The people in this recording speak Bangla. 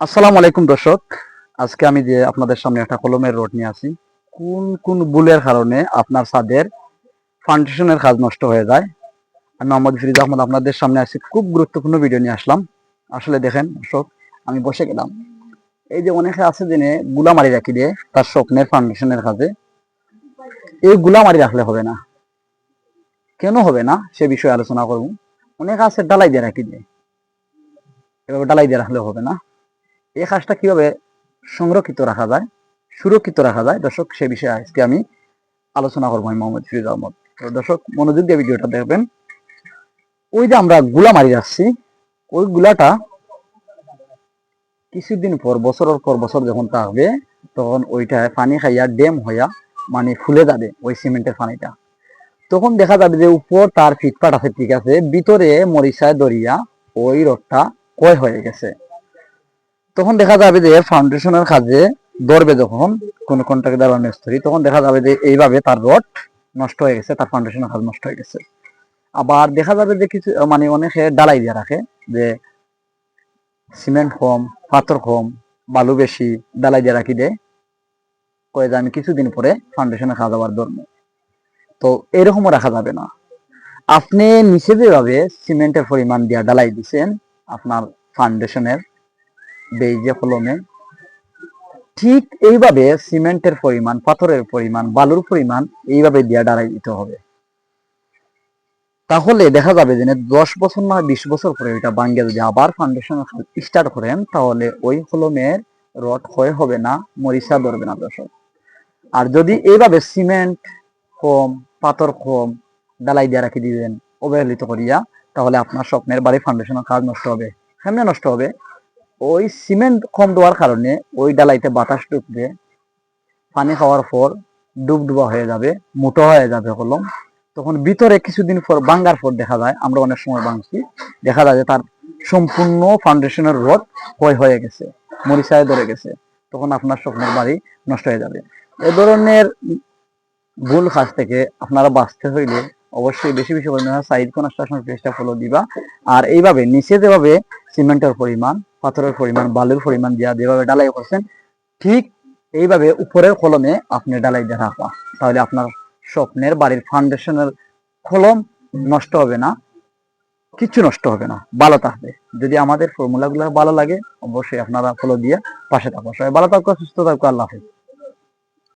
আসসালামু আলাইকুম দর্শক। আজকে আমি যে আপনাদের সামনে একটা কলমের রড নিয়ে আসি। কোন কোন ভুলের কারণে আপনার ছাদের ফাউন্ডেশনের কাজ নষ্ট হয়ে যায়। আমি মোহাম্মদ ফিরোজ আহমদ আপনাদের সামনে আসি, খুব গুরুত্বপূর্ণ ভিডিও নিয়ে আসলাম। আসলে দেখেন দর্শক, আমি বসে গেলাম। এই যে অনেকে আছে জেনে গুলা মারি রাখি দিয়ে তার স্বপ্নের ফাউন্ডেশনের কাজে, এই গুলা মারি রাখলে হবে না। কেন হবে না সে বিষয়ে আলোচনা করব। অনেকে আছে ডালাই দিয়ে রাখি দিয়ে, এভাবে ডালাই দিয়ে রাখলে হবে না। এই কাজটা কিভাবে সংরক্ষিত রাখা যায়, সুরক্ষিত রাখা যায় দর্শক, সে বিষয়ে আজকে আমি আলোচনা করবো। আমি মোহাম্মদ ফিরোজ আহমদ। তো দর্শক মনোযোগ দিয়ে ভিডিওটা দেখবেন। ওই যে আমরা গুলা মারি যাচ্ছি, ওই গুলাটা কিছুদিন পর, বছরের পর বছর যখন থাকবে, তখন ওইটা পানি খাইয়া ড্যাম হইয়া মানে ফুলে যাবে ওই সিমেন্টের পানিটা। তখন দেখা যাবে যে উপর তার ফিটপাট আছে ঠিক আছে, ভিতরে মরিচায় দরিয়া ওই রডটা ক্ষয় হয়ে গেছে। তখন দেখা যাবে যে ফাউন্ডেশনের কাজে ধরবে যখন কোন কন্ট্রাক্টর বা মিস্ত্রি, তখন দেখা যাবে যে এইভাবে তার রড নষ্ট হয়ে গেছে, তার ফাউন্ডেশনের কাজ নষ্ট হয়ে গেছে। আবার দেখা যাবে যে কিছু মানে অনেকে ডালাই দিয়ে রাখে যে সিমেন্ট কম, পাথর কম, বালু বেশি, ডালাই দিয়ে রাখি দেয়, কয়ে যে আমি কিছুদিন পরে ফাউন্ডেশনের কাজ আবার ধরবো। তো এরকমও রাখা যাবে না। আপনি নিচে যেভাবে সিমেন্টের পরিমাণ দিয়ে ডালাই দিচ্ছেন আপনার ফাউন্ডেশনের বেইজে কলমে, ঠিক এইভাবে সিমেন্টের পরিমাণ, পাথরের পরিমাণ, বালুর পরিমাণ এইভাবে দিয়া ডালাই দিতে হবে। তাহলে দেখা যাবে যে 10 বছর না 20 বছর পরে ওইটা ভাঙ্গে যদি আবার ফাউন্ডেশন স্টার্ট করেন, তাহলে ওই কলমের রড ক্ষয় হবে না, মরিচা ধরবে না দর্শক। আর যদি এইভাবে সিমেন্ট কম, পাথর কম ডালাই দিয়ে রাখি দিবেন অবহেলিত করিয়া, তাহলে আপনার স্বপ্নের বাড়ি ফাউন্ডেশনের কাজ নষ্ট হবে। কেমনে নষ্ট হবে? ওই সিমেন্ট কম দেওয়ার কারণে ওই ডালাইতে বাতাস ঢুকবে, পানি খাওয়ার পর ডুবডুবা হয়ে যাবে, মোটা হয়ে যাবে কলম। তখন ভিতরে কিছুদিন পর ভাঙ্গার পর দেখা যায়, আমরা অনেক সময় ভাঙছি, দেখা যায় যে তার সম্পূর্ণ ফাউন্ডেশনের রড ক্ষয় হয়ে গেছে, মরিচায় ধরে গেছে। তখন আপনার স্বপ্নের বাড়ি নষ্ট হয়ে যাবে। এ ধরনের ভুল কাজ থেকে আপনারা বাঁচতে হইলে অবশ্যই বেশি বেশি পরিমাণে সাইড কনস্ট্রাকশন পেজটা ফলো দিবা। আর এইভাবে নিচে যেভাবে সিমেন্টের পরিমাণ, পাথরের পরিমাণ, বালুর পরিমাণ দিয়া যেভাবে ডালাই করছেন, ঠিক এইভাবে উপরের কলমে আপনি ডালাই দিয়ে রাখবা। তাহলে আপনার স্বপ্নের বাড়ির ফাউন্ডেশনের কলম নষ্ট হবে না, কিচ্ছু নষ্ট হবে না, ভালো থাকবে। যদি আমাদের ফর্মুলাগুলো ভালো লাগে অবশ্যই আপনারা ফলো দিয়ে পাশে থাকবো। সবাই ভালো থাকবো, সুস্থ থাকবো, আল্লাহ হাফেজ।